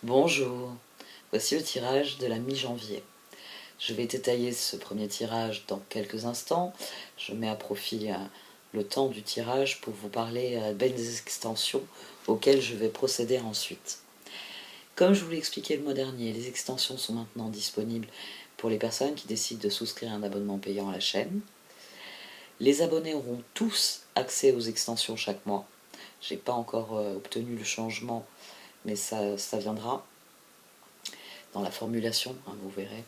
Bonjour, voici le tirage de la mi-janvier. Je vais détailler ce premier tirage dans quelques instants. Je mets à profit le temps du tirage pour vous parler des extensions auxquelles je vais procéder ensuite. Comme je vous l'ai expliqué le mois dernier, les extensions sont maintenant disponibles pour les personnes qui décident de souscrire un abonnement payant à la chaîne. Les abonnés auront tous accès aux extensions chaque mois. Je n'ai pas encore obtenu le changement, mais ça viendra dans la formulation, vous verrez.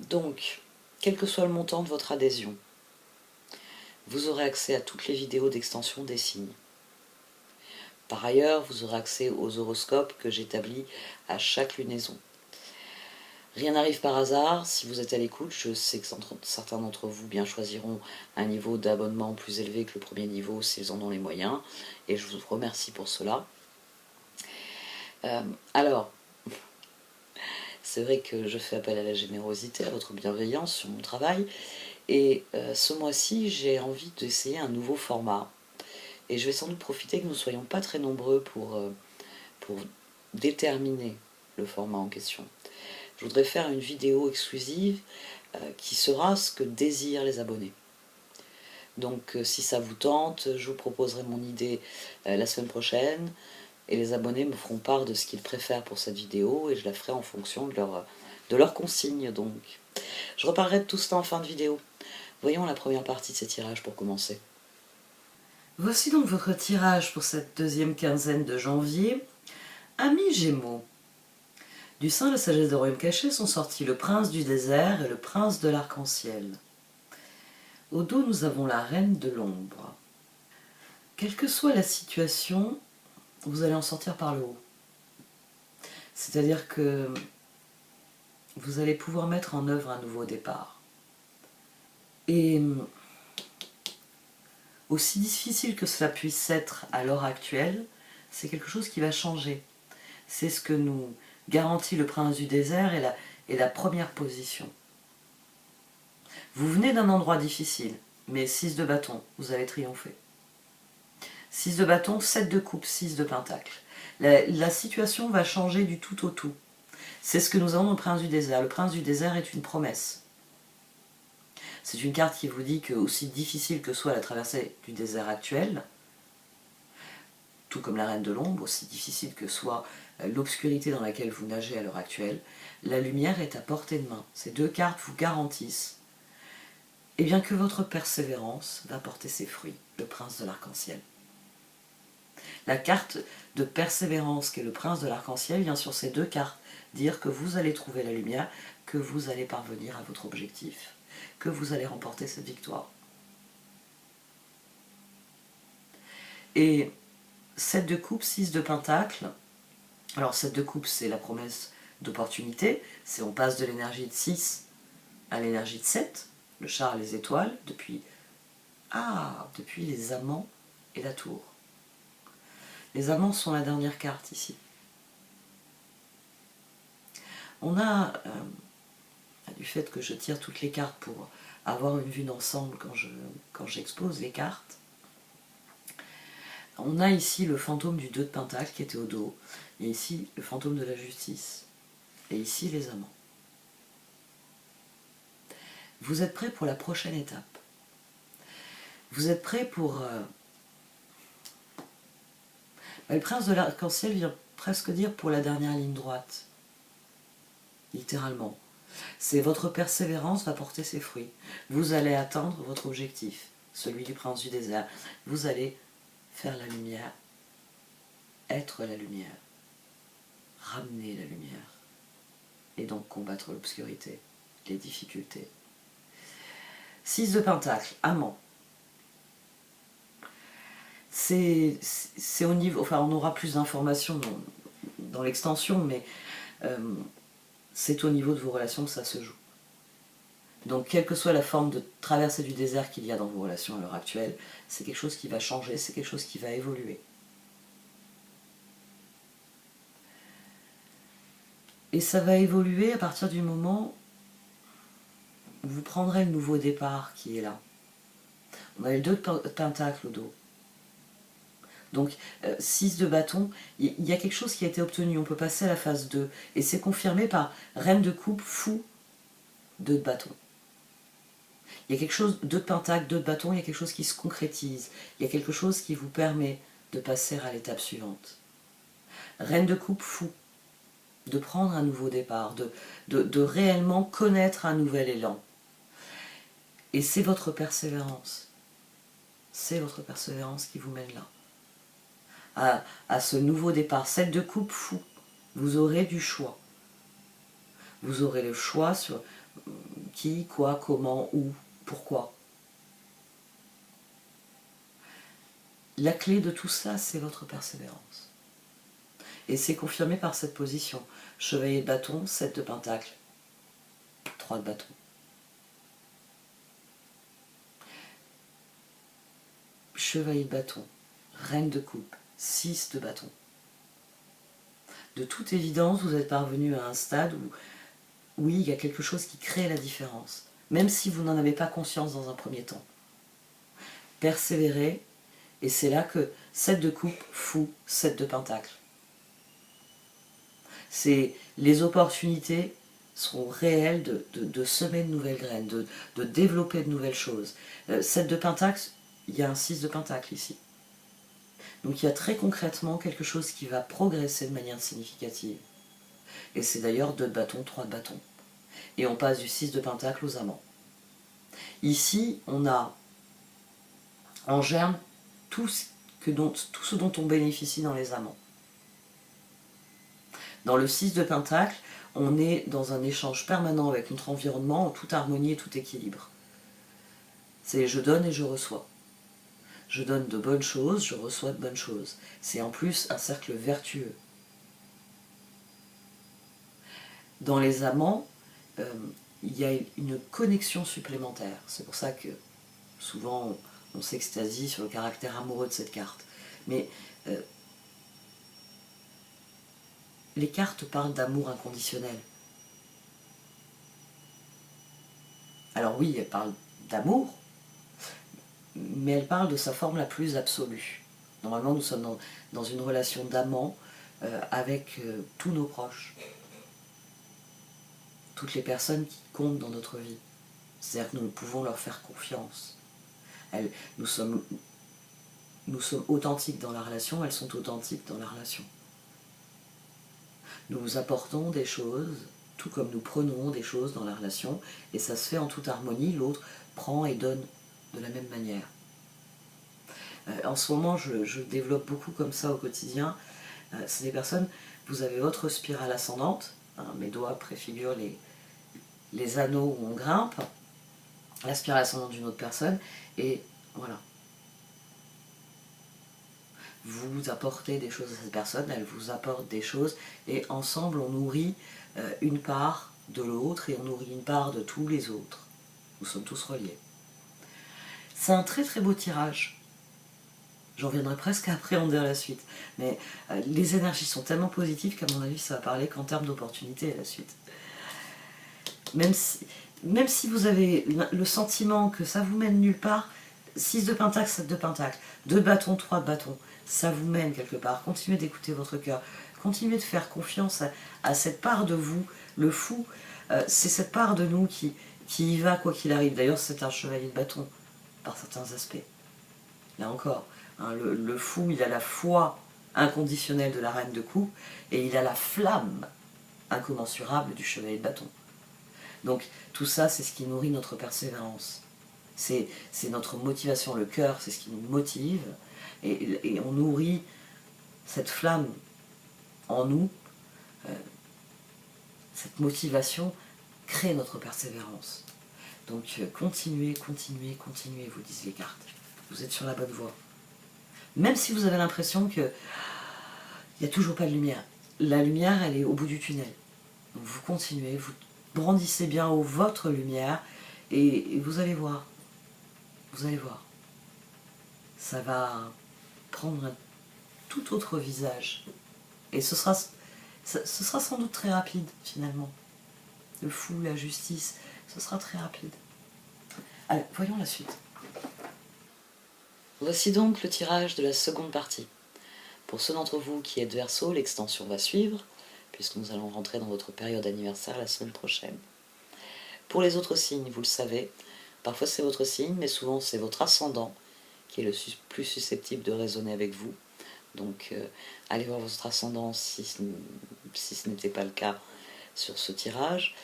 Donc, quel que soit le montant de votre adhésion, vous aurez accès à toutes les vidéos d'extension des signes. Par ailleurs, vous aurez accès aux horoscopes que j'établis à chaque lunaison. Rien n'arrive par hasard, si vous êtes à l'écoute, je sais que certains d'entre vous bien choisiront un niveau d'abonnement plus élevé que le premier niveau s'ils en ont les moyens, et je vous remercie pour cela. Alors, c'est vrai que je fais appel à la générosité, à votre bienveillance sur mon travail, et ce mois-ci, j'ai envie d'essayer un nouveau format. Et je vais sans doute profiter que nous ne soyons pas très nombreux pour déterminer le format en question. Je voudrais faire une vidéo exclusive qui sera ce que désirent les abonnés. Donc si ça vous tente, je vous proposerai mon idée la semaine prochaine, et les abonnés me feront part de ce qu'ils préfèrent pour cette vidéo, et je la ferai en fonction de leurs consignes. Donc, je reparlerai de tout cela en fin de vidéo. Voyons la première partie de ces tirages pour commencer. Voici donc votre tirage pour cette deuxième quinzaine de janvier. Amis Gémeaux, du sein de la sagesse de royaume caché sont sortis le prince du désert et le prince de l'arc-en-ciel. Au dos, nous avons la reine de l'ombre. Quelle que soit la situation, vous allez en sortir par le haut. C'est-à-dire que vous allez pouvoir mettre en œuvre un nouveau départ. Et aussi difficile que cela puisse être à l'heure actuelle, c'est quelque chose qui va changer. C'est ce que nous garantit le prince du désert et la première position. Vous venez d'un endroit difficile, mais 6 de bâton, vous allez triompher. 6 de bâton, 7 de coupe, 6 de pentacle. La situation va changer du tout au tout. C'est ce que nous avons au prince du désert. Le prince du désert est une promesse. C'est une carte qui vous dit que, aussi difficile que soit la traversée du désert actuel, tout comme la reine de l'ombre, aussi difficile que soit l'obscurité dans laquelle vous nagez à l'heure actuelle, la lumière est à portée de main. Ces deux cartes vous garantissent que votre persévérance va porter ses fruits, le prince de l'arc-en-ciel. La carte de persévérance qu'est le prince de l'arc-en-ciel vient sur ces deux cartes dire que vous allez trouver la lumière, que vous allez parvenir à votre objectif, que vous allez remporter cette victoire. Et 7 de coupe, 6 de pentacle. Alors 7 de coupe, c'est la promesse d'opportunité. C'est on passe de l'énergie de 6 à l'énergie de 7, le char et les étoiles, depuis les amants et la tour. Les amants sont la dernière carte ici. On a, du fait que je tire toutes les cartes pour avoir une vue d'ensemble quand j'expose les cartes, on a ici le fantôme du 2 de pentacle qui était au dos, et ici le fantôme de la justice, et ici les amants. Vous êtes prêts pour la prochaine étape. Vous êtes prêts pour... le prince de l'arc-en-ciel vient presque dire pour la dernière ligne droite. Littéralement. C'est votre persévérance va porter ses fruits. Vous allez atteindre votre objectif, celui du prince du désert. Vous allez faire la lumière, être la lumière, ramener la lumière, et donc combattre l'obscurité, les difficultés. 6 de pentacle, amant. C'est au niveau, enfin on aura plus d'informations dans l'extension, mais c'est au niveau de vos relations que ça se joue. Donc quelle que soit la forme de traversée du désert qu'il y a dans vos relations à l'heure actuelle, c'est quelque chose qui va changer, c'est quelque chose qui va évoluer. Et ça va évoluer à partir du moment où vous prendrez le nouveau départ qui est là. On a les 2 de pentacle au dos. Donc 6 de bâton, il y a quelque chose qui a été obtenu, on peut passer à la phase 2. Et c'est confirmé par reine de coupe, fou, 2 de bâton. Il y a quelque chose, 2 de pentacle, 2 de bâton, il y a quelque chose qui se concrétise. Il y a quelque chose qui vous permet de passer à l'étape suivante. Reine de coupe, fou, de prendre un nouveau départ, de réellement connaître un nouvel élan. Et c'est votre persévérance. C'est votre persévérance qui vous mène là. À ce nouveau départ. 7 de coupe, fou. Vous aurez du choix. Vous aurez le choix sur qui, quoi, comment, où, pourquoi. La clé de tout ça, c'est votre persévérance. Et c'est confirmé par cette position. Chevalier de bâton, 7 de pentacle, 3 de bâton. Chevalier de bâton, reine de coupe, 6 de bâton. De toute évidence, vous êtes parvenu à un stade où, oui, il y a quelque chose qui crée la différence, même si vous n'en avez pas conscience dans un premier temps. Persévérez, et c'est là que 7 de coupe, fou, 7 de pentacle. Les opportunités seront réelles de semer de nouvelles graines, de développer de nouvelles choses. 7 de pentacle, il y a un 6 de pentacle ici. Donc il y a très concrètement quelque chose qui va progresser de manière significative. Et c'est d'ailleurs 2 de bâton, 3 de bâton. Et on passe du 6 de pentacle aux amants. Ici, on a en germe tout ce dont on bénéficie dans les amants. Dans le 6 de pentacle, on est dans un échange permanent avec notre environnement en toute harmonie et tout équilibre. C'est je donne et je reçois. Je donne de bonnes choses, je reçois de bonnes choses. C'est en plus un cercle vertueux. Dans les amants, il y a une connexion supplémentaire. C'est pour ça que souvent on s'extasie sur le caractère amoureux de cette carte. Mais les cartes parlent d'amour inconditionnel. Alors oui, elles parlent d'amour, mais elles parlent de sa forme la plus absolue. Normalement, nous sommes dans une relation d'amant avec tous nos proches. Toutes les personnes qui comptent dans notre vie. C'est-à-dire que nous pouvons leur faire confiance. Nous sommes authentiques dans la relation, elles sont authentiques dans la relation. Nous apportons des choses, tout comme nous prenons des choses dans la relation, et ça se fait en toute harmonie, l'autre prend et donne de la même manière. En ce moment, je développe beaucoup comme ça au quotidien. C'est des personnes, vous avez votre spirale ascendante, hein, mes doigts préfigurent les anneaux où on grimpe, la spirale ascendante d'une autre personne, et voilà. Vous apportez des choses à cette personne, elle vous apporte des choses, et ensemble on nourrit une part de l'autre, et on nourrit une part de tous les autres. Nous sommes tous reliés. C'est un très très beau tirage. J'en viendrai presque à appréhender la suite. Mais les énergies sont tellement positives qu'à mon avis ça va parler qu'en termes d'opportunités à la suite. Même si vous avez le sentiment que ça vous mène nulle part, 6 de pentacle, 7 de pentacle, 2 de bâton, 3 de bâton, ça vous mène quelque part. Continuez d'écouter votre cœur, continuez de faire confiance à cette part de vous, le fou. C'est cette part de nous qui y va quoi qu'il arrive. D'ailleurs c'est un chevalier de bâton, par certains aspects. Là encore, hein, le fou, il a la foi inconditionnelle de la reine de coupe, et il a la flamme incommensurable du chevalier de bâton. Donc tout ça, c'est ce qui nourrit notre persévérance. C'est notre motivation, le cœur, c'est ce qui nous motive, et on nourrit cette flamme en nous. Cette motivation crée notre persévérance. Donc continuez, continuez, continuez, vous disent les cartes. Vous êtes sur la bonne voie. Même si vous avez l'impression qu'il n'y a toujours pas de lumière. La lumière, elle est au bout du tunnel. Donc vous continuez, vous brandissez bien haut votre lumière, et vous allez voir. Vous allez voir. Ça va prendre un tout autre visage. Et ce sera sans doute très rapide, finalement. Le fou, la justice, ce sera très rapide. Allez, voyons la suite. Voici donc le tirage de la seconde partie. Pour ceux d'entre vous qui êtes Verseau, l'extension va suivre, puisque nous allons rentrer dans votre période anniversaire la semaine prochaine. Pour les autres signes, vous le savez, parfois c'est votre signe, mais souvent c'est votre ascendant qui est le plus susceptible de résonner avec vous. Donc allez voir votre ascendant si ce n'était pas le cas sur ce tirage.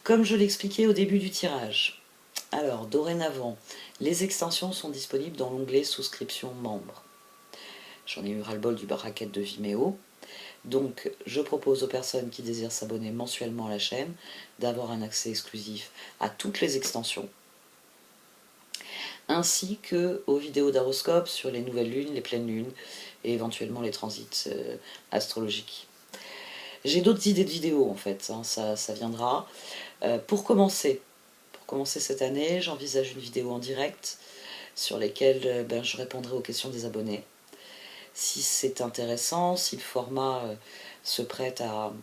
Comme je l'expliquais au début du tirage, alors dorénavant, les extensions sont disponibles dans l'onglet souscription membres. J'en ai eu ras-le-bol du bracket de Vimeo. Donc je propose aux personnes qui désirent s'abonner mensuellement à la chaîne d'avoir un accès exclusif à toutes les extensions, ainsi qu'aux vidéos d'horoscope sur les nouvelles lunes, les pleines lunes et éventuellement les transits astrologiques. J'ai d'autres idées de vidéos en fait, hein, ça viendra. Pour commencer cette année, j'envisage une vidéo en direct sur lesquelles je répondrai aux questions des abonnés. Si c'est intéressant, si le format se prête à,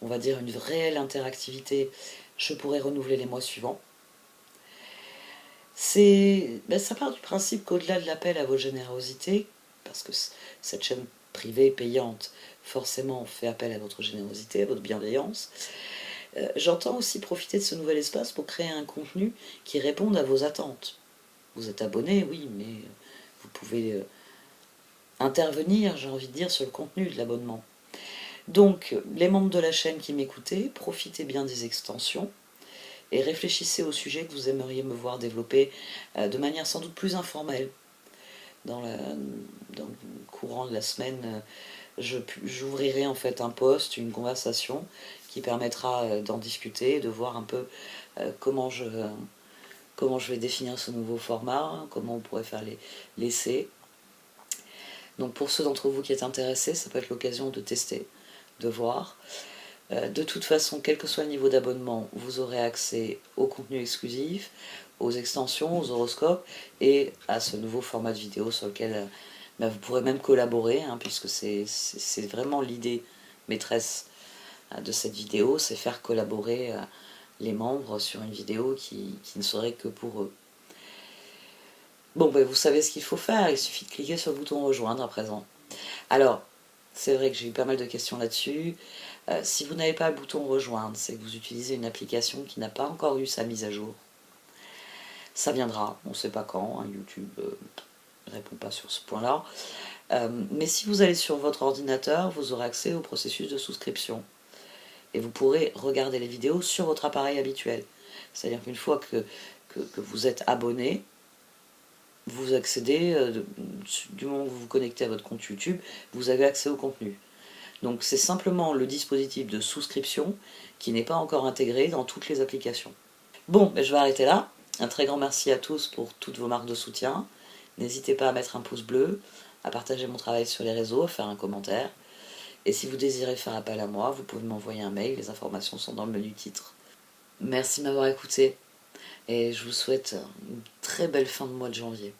on va dire, une réelle interactivité, je pourrais renouveler les mois suivants. Ça part du principe qu'au-delà de l'appel à vos générosités, parce que cette chaîne privée payante forcément fait appel à votre générosité, à votre bienveillance, j'entends aussi profiter de ce nouvel espace pour créer un contenu qui réponde à vos attentes. Vous êtes abonné, oui, mais vous pouvez intervenir, j'ai envie de dire, sur le contenu de l'abonnement. Donc, les membres de la chaîne qui m'écoutez, profitez bien des extensions et réfléchissez au sujet que vous aimeriez me voir développer de manière sans doute plus informelle. Dans le courant de la semaine, j'ouvrirai en fait un post, une conversation qui permettra d'en discuter, de voir un peu comment je vais définir ce nouveau format, comment on pourrait faire l'essai. Donc pour ceux d'entre vous qui êtes intéressés, ça peut être l'occasion de tester, de voir. De toute façon, quel que soit le niveau d'abonnement, vous aurez accès au contenu exclusif, aux extensions, aux horoscopes et à ce nouveau format de vidéo sur lequel vous pourrez même collaborer, hein, puisque c'est vraiment l'idée maîtresse de cette vidéo, c'est faire collaborer les membres sur une vidéo qui ne serait que pour eux. Bon, vous savez ce qu'il faut faire, il suffit de cliquer sur le bouton rejoindre à présent. Alors, c'est vrai que j'ai eu pas mal de questions là-dessus. Si vous n'avez pas le bouton rejoindre, c'est que vous utilisez une application qui n'a pas encore eu sa mise à jour. Ça viendra, on ne sait pas quand, hein, YouTube ne répond pas sur ce point-là. Mais si vous allez sur votre ordinateur, vous aurez accès au processus de souscription. Et vous pourrez regarder les vidéos sur votre appareil habituel. C'est-à-dire qu'une fois que vous êtes abonné, vous accédez, du moment où vous vous connectez à votre compte YouTube, vous avez accès au contenu. Donc c'est simplement le dispositif de souscription qui n'est pas encore intégré dans toutes les applications. Bon, je vais arrêter là. Un très grand merci à tous pour toutes vos marques de soutien. N'hésitez pas à mettre un pouce bleu, à partager mon travail sur les réseaux, à faire un commentaire. Et si vous désirez faire appel à moi, vous pouvez m'envoyer un mail, les informations sont dans le menu titre. Merci de m'avoir écouté et je vous souhaite une très belle fin de mois de janvier.